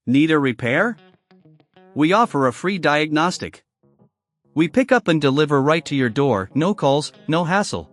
Need a repair? We offer a free diagnostic. We pick up and deliver right to your door, no calls, no hassle.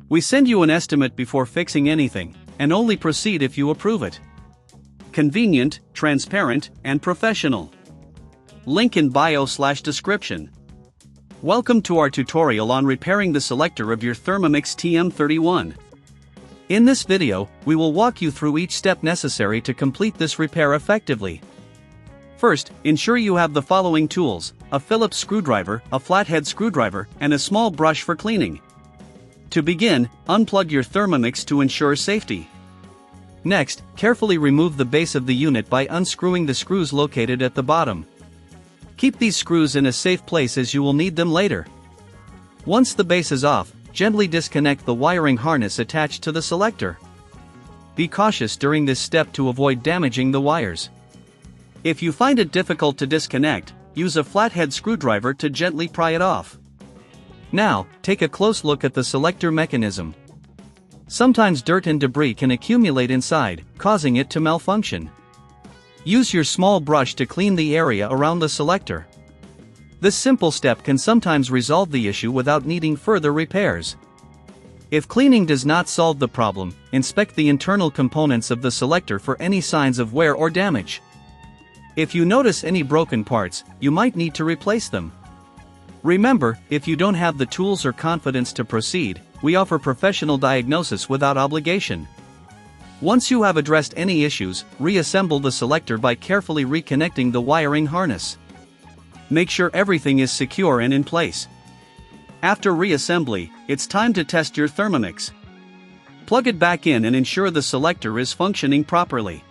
We send you an estimate before fixing anything, and only proceed if you approve it. Convenient, transparent, and professional. Link in bio/description. Welcome to our tutorial on repairing the selector of your Thermomix TM31. In this video, we will walk you through each step necessary to complete this repair effectively. First, ensure you have the following tools: a Phillips screwdriver, a flathead screwdriver, and a small brush for cleaning. To begin, unplug your Thermomix to ensure safety. Next, carefully remove the base of the unit by unscrewing the screws located at the bottom. Keep these screws in a safe place as you will need them later. Once the base is off, gently disconnect the wiring harness attached to the selector. Be cautious during this step to avoid damaging the wires. If you find it difficult to disconnect, use a flathead screwdriver to gently pry it off. Now, take a close look at the selector mechanism. Sometimes dirt and debris can accumulate inside, causing it to malfunction. Use your small brush to clean the area around the selector. This simple step can sometimes resolve the issue without needing further repairs. If cleaning does not solve the problem, inspect the internal components of the selector for any signs of wear or damage. If you notice any broken parts, you might need to replace them. Remember, if you don't have the tools or confidence to proceed, we offer professional diagnosis without obligation. Once you have addressed any issues, reassemble the selector by carefully reconnecting the wiring harness. Make sure everything is secure and in place. After reassembly, it's time to test your Thermomix. Plug it back in and ensure the selector is functioning properly.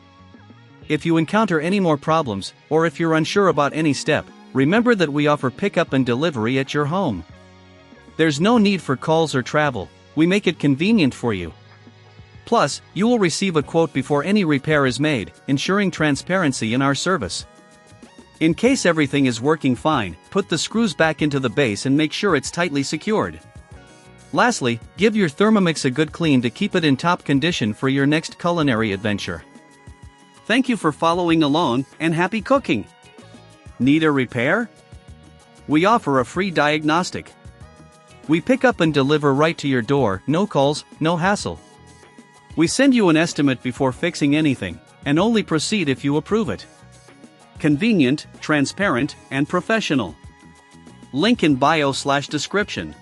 If you encounter any more problems, or if you're unsure about any step, remember that we offer pickup and delivery at your home. There's no need for calls or travel, we make it convenient for you. Plus, you will receive a quote before any repair is made, ensuring transparency in our service. In case everything is working fine, put the screws back into the base and make sure it's tightly secured. Lastly, give your Thermomix a good clean to keep it in top condition for your next culinary adventure. Thank you for following along, and happy cooking! Need a repair? We offer a free diagnostic. We pick up and deliver right to your door, no calls, no hassle. We send you an estimate before fixing anything, and only proceed if you approve it. Convenient, transparent, and professional. Link in bio/description.